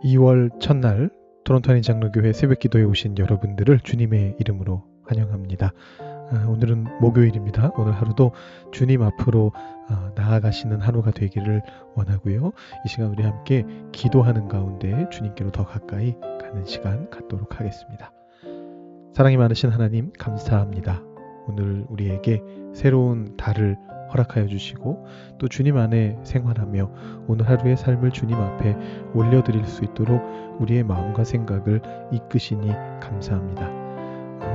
2월 첫날 토론토 한인장로교회 새벽기도에 오신 여러분들을 주님의 이름으로 환영합니다. 오늘은 목요일입니다. 오늘 하루도 주님 앞으로 나아가시는 하루가 되기를 원하고요. 이 시간 우리 함께 기도하는 가운데 주님께로 더 가까이 가는 시간 갖도록 하겠습니다. 사랑이 많으신 하나님 감사합니다. 오늘 우리에게 새로운 달을 허락하여 주시고 또 주님 안에 생활하며 오늘 하루의 삶을 주님 앞에 올려드릴 수 있도록 우리의 마음과 생각을 이끄시니 감사합니다.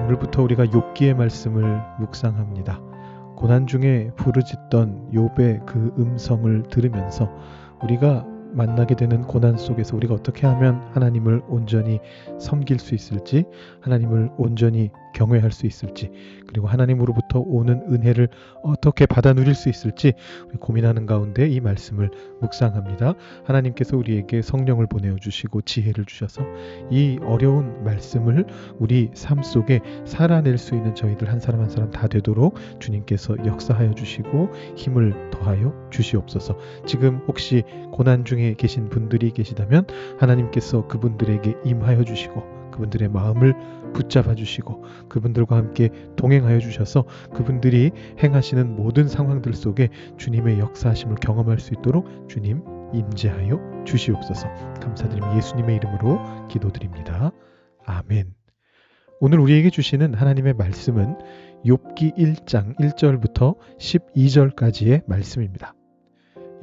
오늘부터 우리가 욥기의 말씀을 묵상합니다. 고난 중에 부르짖던 욥의 그 음성을 들으면서 우리가 만나게 되는 고난 속에서 우리가 어떻게 하면 하나님을 온전히 섬길 수 있을지, 하나님을 온전히 경외할 수 있을지, 그리고 하나님으로부터 오는 은혜를 어떻게 받아 누릴 수 있을지 우리 고민하는 가운데 이 말씀을 묵상합니다. 하나님께서 우리에게 성령을 보내주시고 지혜를 주셔서 이 어려운 말씀을 우리 삶 속에 살아낼 수 있는 저희들 한 사람 한 사람 다 되도록 주님께서 역사하여 주시고 힘을 더하여 주시옵소서. 지금 혹시 고난 중에 계신 분들이 계시다면 하나님께서 그분들에게 임하여 주시고 그분들의 마음을 붙잡아 주시고 그분들과 함께 동행하여 주셔서 그분들이 행하시는 모든 상황들 속에 주님의 역사하심을 경험할 수 있도록 주님 임재하여 주시옵소서. 감사드리며 예수님의 이름으로 기도드립니다. 아멘. 오늘 우리에게 주시는 하나님의 말씀은 욥기 1장 1절부터 12절까지의 말씀입니다.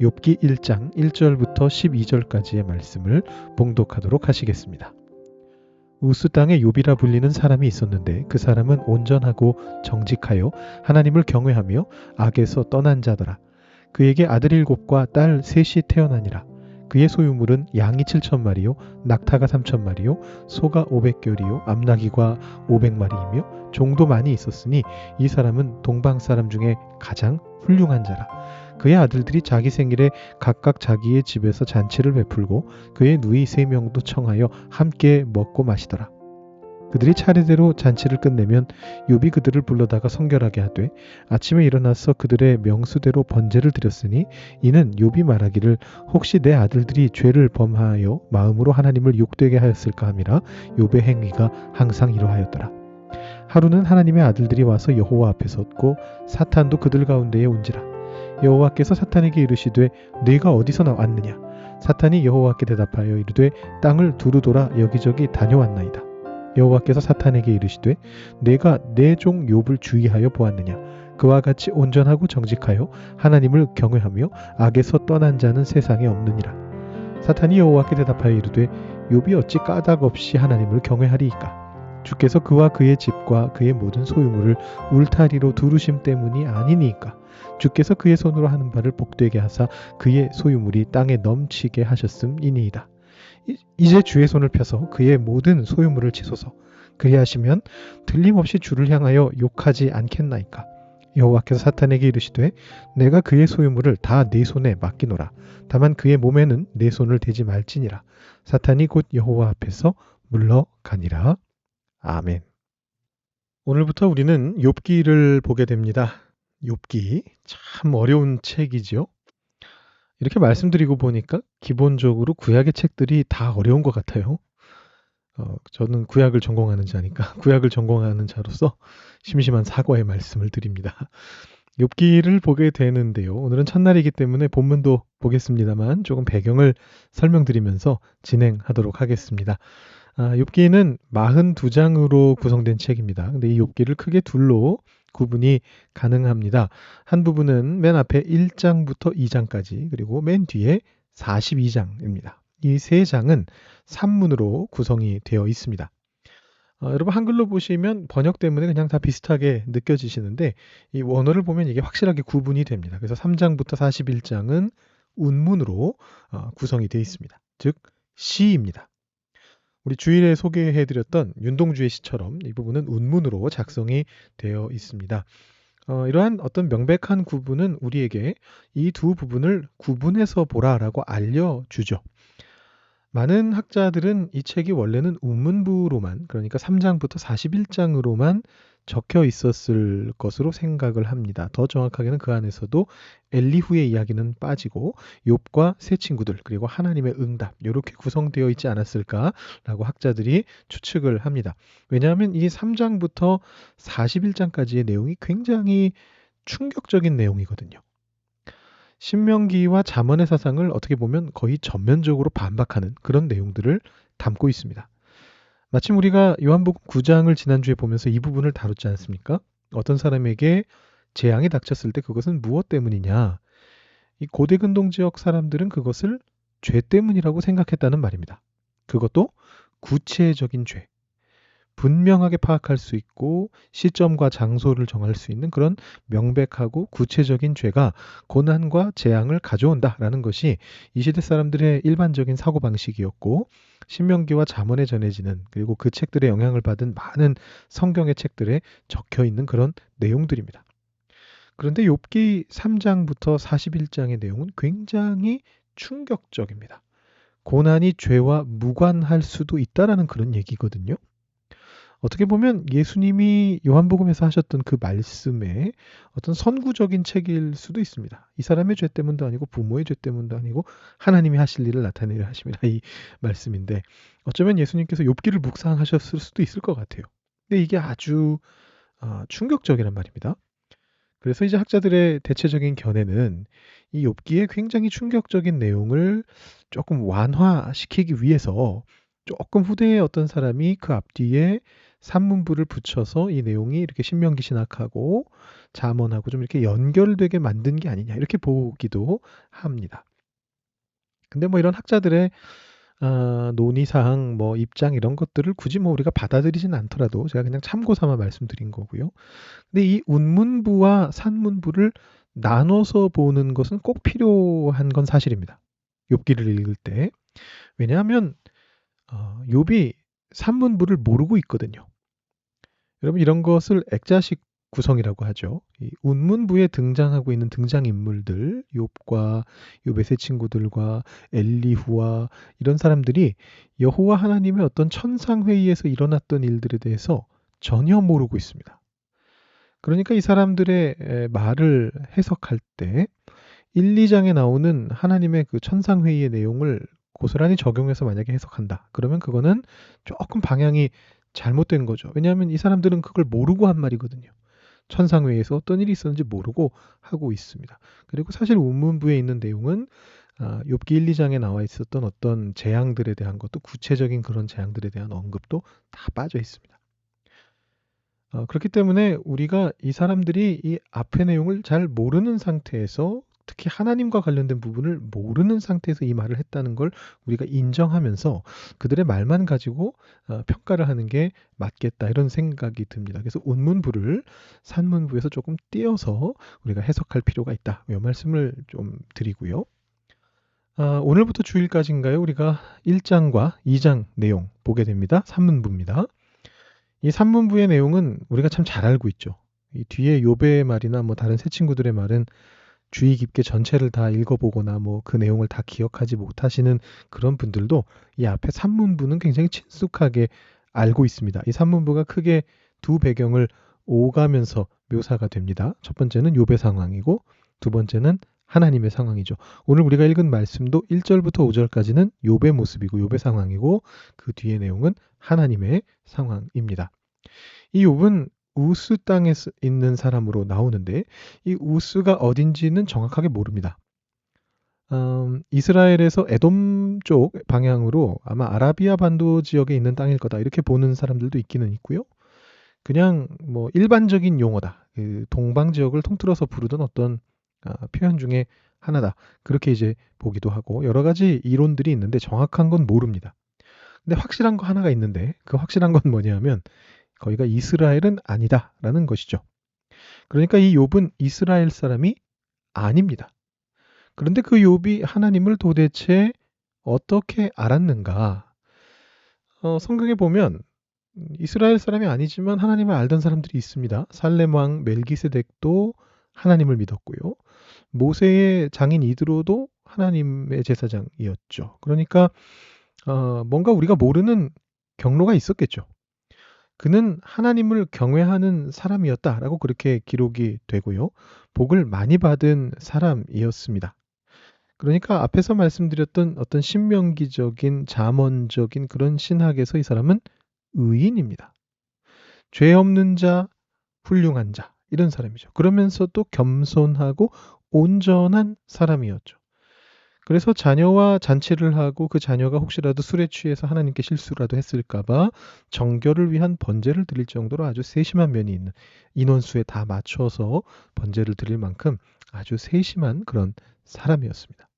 욥기 1장 1절부터 12절까지의 말씀을 봉독하도록 하시겠습니다. 우스 땅에 욥이라 불리는 사람이 있었는데 그 사람은 온전하고 정직하여 하나님을 경외하며 악에서 떠난 자더라. 그에게 아들 7과 딸 3이 태어나니라. 그의 소유물은 양이 7,000마리요 낙타가 3,000마리요 소가 500결이요 암나귀가 500마리이며 종도 많이 있었으니 이 사람은 동방 사람 중에 가장 훌륭한 자라. 그의 아들들이 자기 생일에 각각 자기의 집에서 잔치를 베풀고 그의 누이 3명도 청하여 함께 먹고 마시더라. 그들이 차례대로 잔치를 끝내면 욥이 그들을 불러다가 성결하게 하되 아침에 일어나서 그들의 명수대로 번제를 드렸으니 이는 욥이 말하기를 혹시 내 아들들이 죄를 범하여 마음으로 하나님을 욕되게 하였을까 함이라. 욥의 행위가 항상 이러하였더라. 하루는 하나님의 아들들이 와서 여호와 앞에 섰고 사탄도 그들 가운데에 온지라. 여호와께서 사탄에게 이르시되 네가 어디서 나왔느냐. 사탄이 여호와께 대답하여 이르되 땅을 두루 돌아 여기저기 다녀왔나이다. 여호와께서 사탄에게 이르시되 내가 내 종 욥을 주의하여 보았느냐. 그와 같이 온전하고 정직하여 하나님을 경외하며 악에서 떠난 자는 세상에 없느니라. 사탄이 여호와께 대답하여 이르되 욥이 어찌 까닭 없이 하나님을 경외하리이까. 주께서 그와 그의 집과 그의 모든 소유물을 울타리로 두르심 때문이 아니니까. 주께서 그의 손으로 하는 바를 복되게 하사 그의 소유물이 땅에 넘치게 하셨음이니이다. 이제 주의 손을 펴서 그의 모든 소유물을 치소서. 그리하시면 틀림없이 주를 향하여 욕하지 않겠나이까. 여호와께서 사탄에게 이르시되 내가 그의 소유물을 다 네 손에 맡기노라. 다만 그의 몸에는 내 손을 대지 말지니라. 사탄이 곧 여호와 앞에서 물러가니라. 아멘. 오늘부터 우리는 욥기를 보게 됩니다. 욥기 참 어려운 책이죠. 이렇게 말씀드리고 보니까 기본적으로 구약의 책들이 다 어려운 것 같아요. 저는 구약을 전공하는 자니까 구약을 전공하는 자로서 심심한 사과의 말씀을 드립니다. 욥기를 보게 되는데요. 오늘은 첫날이기 때문에 본문도 보겠습니다만 조금 배경을 설명드리면서 진행하도록 하겠습니다. 욥기는 42장으로 구성된 책입니다. 근데 이 욥기를 크게 둘로 구분이 가능합니다. 한 부분은 맨 앞에 1장부터 2장까지 그리고 맨 뒤에 42장입니다. 이 세 장은 산문으로 구성이 되어 있습니다. 여러분 한글로 보시면 번역 때문에 그냥 다 비슷하게 느껴지시는데 이 원어를 보면 이게 확실하게 구분이 됩니다. 그래서 3장부터 41장은 운문으로 구성이 되어 있습니다. 즉 시입니다. 우리 주일에 소개해드렸던 윤동주의 시처럼 이 부분은 운문으로 작성이 되어 있습니다. 이러한 어떤 명백한 구분은 우리에게 이 두 부분을 구분해서 보라라고 알려주죠. 많은 학자들은 이 책이 원래는 운문부로만 그러니까 3장부터 41장으로만 적혀 있었을 것으로 생각을 합니다. 더 정확하게는 그 안에서도 엘리후의 이야기는 빠지고 욥과 세 친구들 그리고 하나님의 응답 이렇게 구성되어 있지 않았을까라고 학자들이 추측을 합니다. 왜냐하면 이 3장부터 41장까지의 내용이 굉장히 충격적인 내용이거든요. 신명기와 잠언의 사상을 어떻게 보면 거의 전면적으로 반박하는 그런 내용들을 담고 있습니다. 마침 우리가 요한복음 9장을 지난주에 보면서 이 부분을 다뤘지 않습니까? 어떤 사람에게 재앙이 닥쳤을 때 그것은 무엇 때문이냐? 이 고대 근동 지역 사람들은 그것을 죄 때문이라고 생각했다는 말입니다. 그것도 구체적인 죄. 분명하게 파악할 수 있고 시점과 장소를 정할 수 있는 그런 명백하고 구체적인 죄가 고난과 재앙을 가져온다라는 것이 이 시대 사람들의 일반적인 사고방식이었고 신명기와 잠언에 전해지는 그리고 그 책들의 영향을 받은 많은 성경의 책들에 적혀 있는 그런 내용들입니다. 그런데 욥기 3장부터 41장의 내용은 굉장히 충격적입니다. 고난이 죄와 무관할 수도 있다라는 그런 얘기거든요. 어떻게 보면 예수님이 요한복음에서 하셨던 그 말씀의 어떤 선구적인 책일 수도 있습니다. 이 사람의 죄 때문도 아니고 부모의 죄 때문도 아니고 하나님이 하실 일을 나타내려 하심이라 이 말씀인데 어쩌면 예수님께서 욥기를 묵상하셨을 수도 있을 것 같아요. 근데 이게 아주 충격적이란 말입니다. 그래서 이제 학자들의 대체적인 견해는 이 욥기의 굉장히 충격적인 내용을 조금 완화시키기 위해서 조금 후대의 어떤 사람이 그 앞뒤에 산문부를 붙여서 이 내용이 이렇게 신명기 신학하고 잠언하고 좀 이렇게 연결되게 만든 게 아니냐 이렇게 보기도 합니다. 근데 뭐 이런 학자들의 논의사항, 뭐 입장 이런 것들을 굳이 뭐 우리가 받아들이진 않더라도 제가 그냥 참고 삼아 말씀드린 거고요. 근데 이 운문부와 산문부를 나눠서 보는 것은 꼭 필요한 건 사실입니다. 욥기를 읽을 때. 왜냐하면 욥이 산문부를 모르고 있거든요. 여러분 이런 것을 액자식 구성이라고 하죠. 이 운문부에 등장하고 있는 등장인물들, 욥과 욥의 세 친구들과 엘리후와 이런 사람들이 여호와 하나님의 어떤 천상회의에서 일어났던 일들에 대해서 전혀 모르고 있습니다. 그러니까 이 사람들의 말을 해석할 때 1, 2장에 나오는 하나님의 그 천상회의의 내용을 고스란히 적용해서 만약에 해석한다. 그러면 그거는 조금 방향이 잘못된 거죠. 왜냐하면 이 사람들은 그걸 모르고 한 말이거든요. 천상회의에서 어떤 일이 있었는지 모르고 하고 있습니다. 그리고 사실 운문부에 있는 내용은 욥기 1, 2장에 나와 있었던 어떤 재앙들에 대한 것도 구체적인 그런 재앙들에 대한 언급도 다 빠져 있습니다. 그렇기 때문에 우리가 이 사람들이 이 앞의 내용을 잘 모르는 상태에서 특히 하나님과 관련된 부분을 모르는 상태에서 이 말을 했다는 걸 우리가 인정하면서 그들의 말만 가지고 평가를 하는 게 맞겠다 이런 생각이 듭니다. 그래서 운문부를 산문부에서 조금 띄어서 우리가 해석할 필요가 있다. 이 말씀을 좀 드리고요. 오늘부터 주일까지인가요? 우리가 1장과 2장 내용 보게 됩니다. 산문부입니다. 이 산문부의 내용은 우리가 참 잘 알고 있죠. 이 뒤에 욥의 말이나 뭐 다른 새 친구들의 말은 주의 깊게 전체를 다 읽어보거나 뭐 그 내용을 다 기억하지 못하시는 그런 분들도 이 앞에 산문부는 굉장히 친숙하게 알고 있습니다. 이 산문부가 크게 두 배경을 오가면서 묘사가 됩니다. 첫 번째는 욥의 상황이고 두 번째는 하나님의 상황이죠. 오늘 우리가 읽은 말씀도 1절부터 5절까지는 욥의 모습이고 욥의 상황이고 그 뒤의 내용은 하나님의 상황입니다. 이 욥은 우스 땅에 있는 사람으로 나오는데 이 우스가 어딘지는 정확하게 모릅니다. 이스라엘에서 에돔 쪽 방향으로 아마 아라비아 반도 지역에 있는 땅일 거다 이렇게 보는 사람들도 있기는 있고요. 그냥 뭐 일반적인 용어다. 그 동방 지역을 통틀어서 부르던 어떤 표현 중에 하나다. 그렇게 이제 보기도 하고 여러 가지 이론들이 있는데 정확한 건 모릅니다. 근데 확실한 거 하나가 있는데 그 확실한 건 뭐냐면 거기가 이스라엘은 아니다라는 것이죠. 그러니까 이 욥은 이스라엘 사람이 아닙니다. 그런데 그 욥이 하나님을 도대체 어떻게 알았는가? 성경에 보면 이스라엘 사람이 아니지만 하나님을 알던 사람들이 있습니다. 살렘 왕 멜기세덱도 하나님을 믿었고요. 모세의 장인 이드로도 하나님의 제사장이었죠. 그러니까 뭔가 우리가 모르는 경로가 있었겠죠. 그는 하나님을 경외하는 사람이었다라고 그렇게 기록이 되고요. 복을 많이 받은 사람이었습니다. 그러니까 앞에서 말씀드렸던 어떤 신명기적인 잠언적인 그런 신학에서 이 사람은 의인입니다. 죄 없는 자, 훌륭한 자 이런 사람이죠. 그러면서도 겸손하고 온전한 사람이었죠. 그래서 자녀와 잔치를 하고 그 자녀가 혹시라도 술에 취해서 하나님께 실수라도 했을까봐 정결을 위한 번제를 드릴 정도로 아주 세심한 면이 있는, 인원수에 다 맞춰서 번제를 드릴 만큼 아주 세심한 그런 사람이었습니다.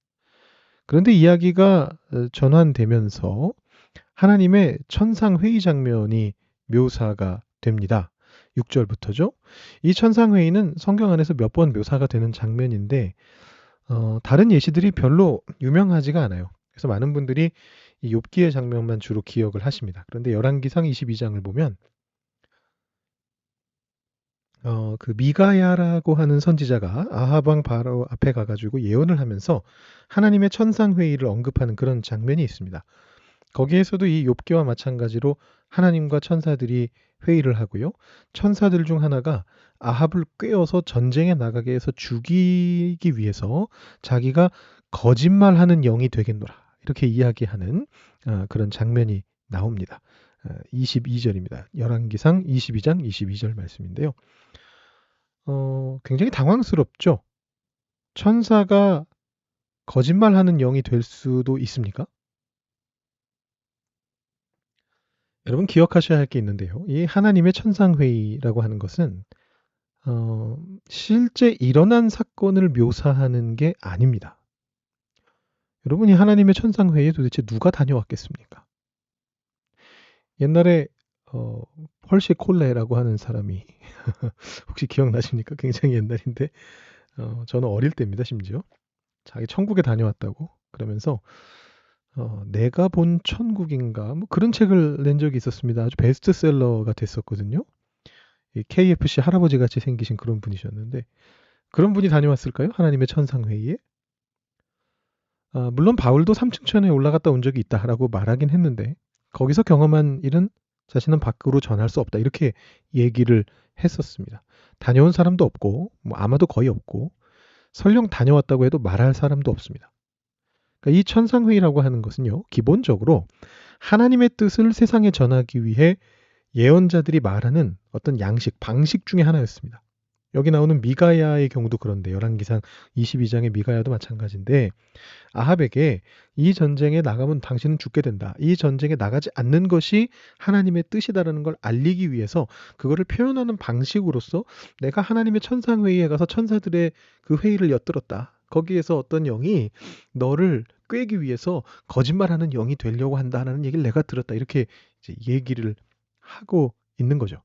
그런데 이야기가 전환되면서 하나님의 천상회의 장면이 묘사가 됩니다. 6절부터죠. 이 천상회의는 성경 안에서 몇 번 묘사가 되는 장면인데 다른 예시들이 별로 유명하지가 않아요. 그래서 많은 분들이 이 욥기의 장면만 주로 기억을 하십니다. 그런데 열왕기상 22장을 보면 그 미가야라고 하는 선지자가 아합 왕 바로 앞에 가가지고 예언을 하면서 하나님의 천상 회의를 언급하는 그런 장면이 있습니다. 거기에서도 이 욥기와 마찬가지로 하나님과 천사들이 회의를 하고요. 천사들 중 하나가 아합을 꿰어서 전쟁에 나가게 해서 죽이기 위해서 자기가 거짓말하는 영이 되겠노라 이렇게 이야기하는 그런 장면이 나옵니다. 22절입니다. 열왕기상 22장 22절 말씀인데요. 굉장히 당황스럽죠. 천사가 거짓말하는 영이 될 수도 있습니까? 여러분 기억하셔야 할 게 있는데요. 이 하나님의 천상회의라고 하는 것은 실제 일어난 사건을 묘사하는 게 아닙니다. 여러분이 하나님의 천상회의에 도대체 누가 다녀왔겠습니까? 옛날에 펄시 콜레라고 하는 사람이 혹시 기억나십니까? 굉장히 옛날인데 저는 어릴 때입니다. 심지어 자기 천국에 다녀왔다고 그러면서 내가 본 천국인가 뭐 그런 책을 낸 적이 있었습니다. 아주 베스트셀러가 됐었거든요. 이 KFC 할아버지 같이 생기신 그런 분이셨는데 그런 분이 다녀왔을까요? 하나님의 천상회의에? 물론 바울도 3층 천에 올라갔다 온 적이 있다라고 말하긴 했는데 거기서 경험한 일은 자신은 밖으로 전할 수 없다 이렇게 얘기를 했었습니다. 다녀온 사람도 없고 뭐 아마도 거의 없고 설령 다녀왔다고 해도 말할 사람도 없습니다. 그러니까 이 천상회의라고 하는 것은요. 기본적으로 하나님의 뜻을 세상에 전하기 위해 예언자들이 말하는 어떤 양식, 방식 중에 하나였습니다. 여기 나오는 미가야의 경우도 그런데 열왕기상 22장의 미가야도 마찬가지인데 아합에게 이 전쟁에 나가면 당신은 죽게 된다. 이 전쟁에 나가지 않는 것이 하나님의 뜻이다라는 걸 알리기 위해서 그거를 표현하는 방식으로서 내가 하나님의 천상회의에 가서 천사들의 그 회의를 엿들었다. 거기에서 어떤 영이 너를 꿰기 위해서 거짓말하는 영이 되려고 한다는 얘기를 내가 들었다. 이렇게 이제 얘기를 하고 있는 거죠.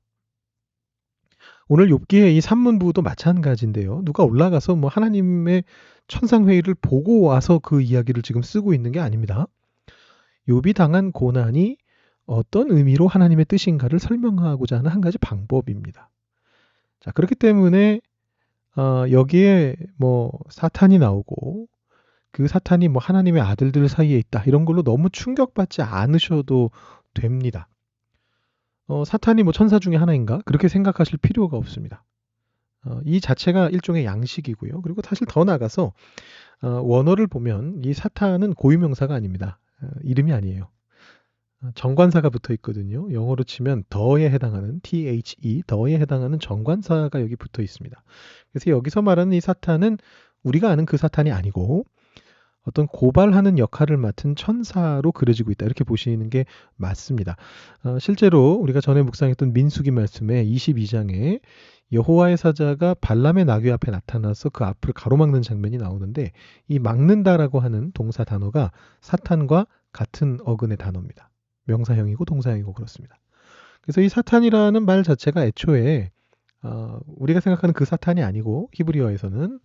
오늘 욥기의 이 산문부도 마찬가지인데요. 누가 올라가서 뭐 하나님의 천상회의를 보고 와서 그 이야기를 지금 쓰고 있는 게 아닙니다. 욥이 당한 고난이 어떤 의미로 하나님의 뜻인가를 설명하고자 하는 한 가지 방법입니다. 자, 그렇기 때문에 여기에 뭐 사탄이 나오고 그 사탄이 뭐 하나님의 아들들 사이에 있다 이런 걸로 너무 충격받지 않으셔도 됩니다. 사탄이 뭐 천사 중에 하나인가? 그렇게 생각하실 필요가 없습니다. 이 자체가 일종의 양식이고요. 그리고 사실 더 나아가서 원어를 보면 이 사탄은 고유명사가 아닙니다. 이름이 아니에요. 정관사가 붙어 있거든요. 영어로 치면 더에 해당하는 THE, 더에 해당하는 정관사가 여기 붙어 있습니다. 그래서 여기서 말하는 이 사탄은 우리가 아는 그 사탄이 아니고 어떤 고발하는 역할을 맡은 천사로 그려지고 있다. 이렇게 보시는 게 맞습니다. 실제로 우리가 전에 묵상했던 민수기 말씀에 22장에 여호와의 사자가 발람의 나귀 앞에 나타나서 그 앞을 가로막는 장면이 나오는데 이 막는다라고 하는 동사 단어가 사탄과 같은 어근의 단어입니다. 명사형이고 동사형이고 그렇습니다. 그래서 이 사탄이라는 말 자체가 애초에 우리가 생각하는 그 사탄이 아니고 히브리어에서는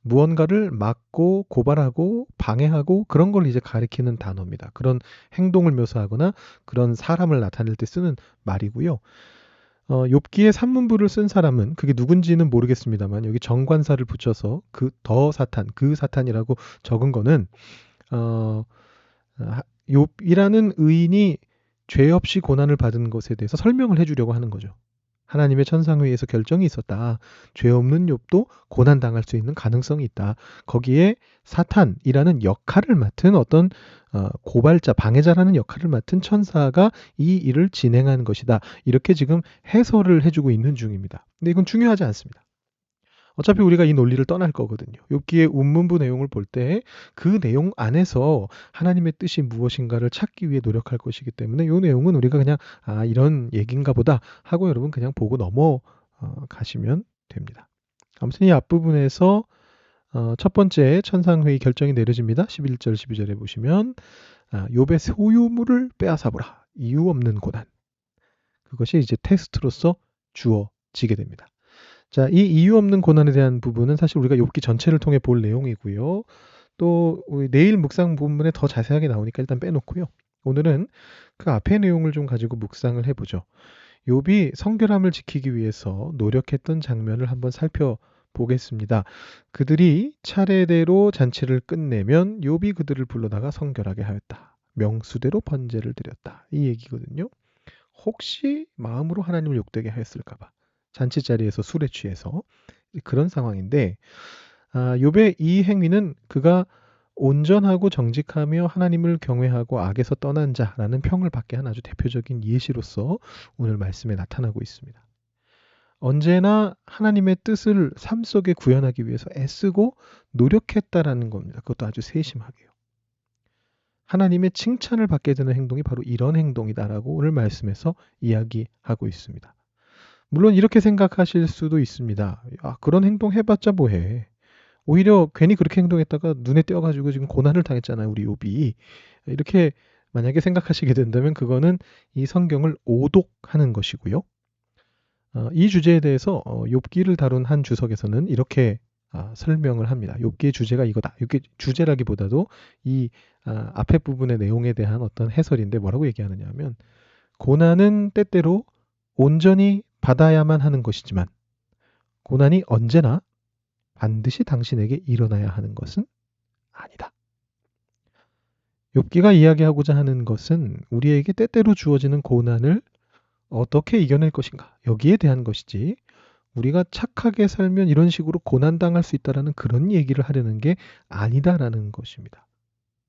무언가를 막고 고발하고 방해하고 그런 걸 이제 가리키는 단어입니다. 그런 행동을 묘사하거나 그런 사람을 나타낼 때 쓰는 말이고요. 욥기의 산문부를 쓴 사람은 그게 누군지는 모르겠습니다만 여기 정관사를 붙여서 그 더 사탄, 그 사탄이라고 적은 거는 욥이라는 의인이 죄 없이 고난을 받은 것에 대해서 설명을 해주려고 하는 거죠. 하나님의 천상회의에서 결정이 있었다. 죄 없는 욥도 고난당할 수 있는 가능성이 있다. 거기에 사탄이라는 역할을 맡은 어떤 고발자, 방해자라는 역할을 맡은 천사가 이 일을 진행한 것이다. 이렇게 지금 해설을 해주고 있는 중입니다. 근데 이건 중요하지 않습니다. 어차피 우리가 이 논리를 떠날 거거든요. 욥기의 운문부 내용을 볼 때 그 내용 안에서 하나님의 뜻이 무엇인가를 찾기 위해 노력할 것이기 때문에 이 내용은 우리가 그냥 이런 얘기인가 보다 하고 여러분 그냥 보고 넘어가시면 됩니다. 아무튼 이 앞부분에서 첫 번째 천상회의 결정이 내려집니다. 11절 12절에 보시면 욥의 소유물을 빼앗아보라. 이유 없는 고난. 그것이 이제 테스트로서 주어지게 됩니다. 자, 이 이유 없는 고난에 대한 부분은 사실 우리가 욥기 전체를 통해 볼 내용이고요. 또 우리 내일 묵상 본문에 더 자세하게 나오니까 일단 빼놓고요. 오늘은 그 앞의 내용을 좀 가지고 묵상을 해보죠. 욥이 성결함을 지키기 위해서 노력했던 장면을 한번 살펴보겠습니다. 그들이 차례대로 잔치를 끝내면 욥이 그들을 불러다가 성결하게 하였다. 명수대로 번제를 드렸다. 이 얘기거든요. 혹시 마음으로 하나님을 욕되게 하였을까 봐. 잔치 자리에서 술에 취해서 그런 상황인데 욥의 이 행위는 그가 온전하고 정직하며 하나님을 경외하고 악에서 떠난 자라는 평을 받게 한 아주 대표적인 예시로서 오늘 말씀에 나타나고 있습니다. 언제나 하나님의 뜻을 삶 속에 구현하기 위해서 애쓰고 노력했다라는 겁니다. 그것도 아주 세심하게요. 하나님의 칭찬을 받게 되는 행동이 바로 이런 행동이다라고 오늘 말씀에서 이야기하고 있습니다. 물론 이렇게 생각하실 수도 있습니다. 그런 행동 해봤자 뭐해. 오히려 괜히 그렇게 행동했다가 눈에 띄어가지고 지금 고난을 당했잖아요. 우리 욥이. 이렇게 만약에 생각하시게 된다면 그거는 이 성경을 오독하는 것이고요. 이 주제에 대해서 욥기를 다룬 한 주석에서는 이렇게 설명을 합니다. 욥기의 주제가 이거다. 욥기 주제라기보다도 이 앞에 부분의 내용에 대한 어떤 해설인데 뭐라고 얘기하느냐 하면 고난은 때때로 온전히 받아야만 하는 것이지만 고난이 언제나 반드시 당신에게 일어나야 하는 것은 아니다. 욥기가 이야기하고자 하는 것은 우리에게 때때로 주어지는 고난을 어떻게 이겨낼 것인가 여기에 대한 것이지 우리가 착하게 살면 이런 식으로 고난당할 수 있다라는 그런 얘기를 하려는 게 아니다라는 것입니다.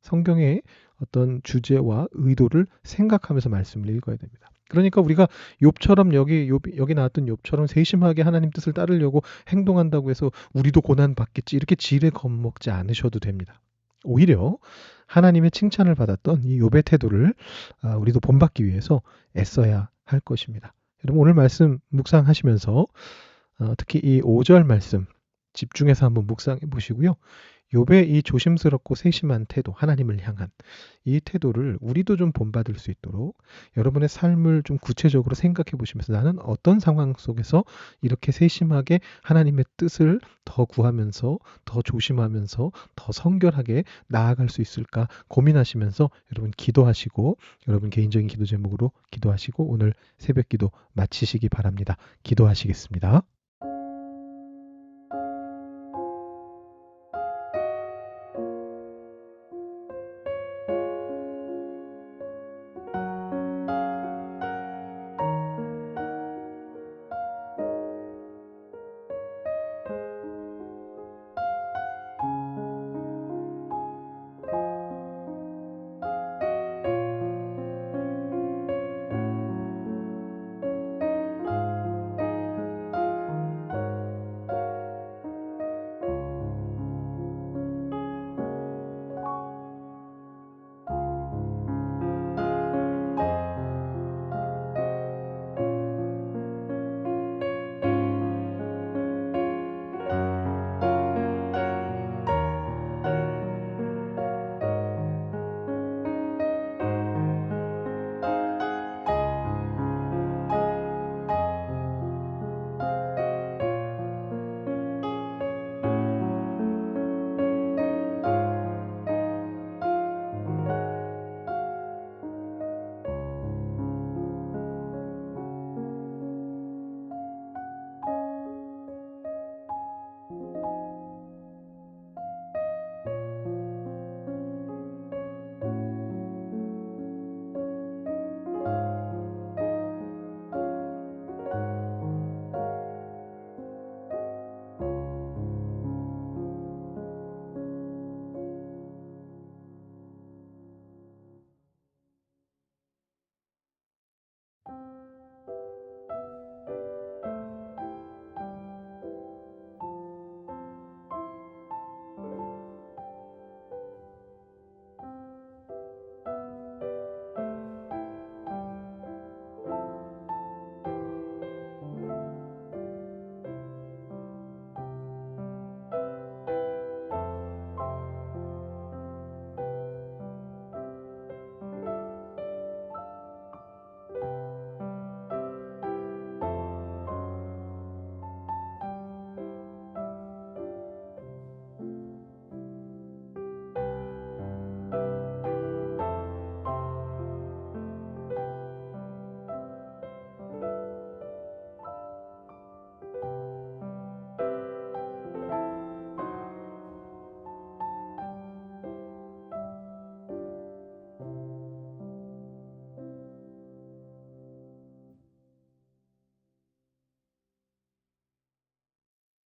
성경의 어떤 주제와 의도를 생각하면서 말씀을 읽어야 됩니다. 그러니까 우리가 욥처럼 여기 나왔던 욥처럼 세심하게 하나님 뜻을 따르려고 행동한다고 해서 우리도 고난 받겠지 이렇게 지레 겁먹지 않으셔도 됩니다. 오히려 하나님의 칭찬을 받았던 이 욥의 태도를 우리도 본받기 위해서 애써야 할 것입니다. 여러분 오늘 말씀 묵상하시면서 특히 이 5절 말씀 집중해서 한번 묵상해 보시고요. 욥의 이 조심스럽고 세심한 태도, 하나님을 향한 이 태도를 우리도 좀 본받을 수 있도록 여러분의 삶을 좀 구체적으로 생각해 보시면서 나는 어떤 상황 속에서 이렇게 세심하게 하나님의 뜻을 더 구하면서 더 조심하면서 더 성결하게 나아갈 수 있을까 고민하시면서 여러분 기도하시고 여러분 개인적인 기도 제목으로 기도하시고 오늘 새벽 기도 마치시기 바랍니다. 기도하시겠습니다.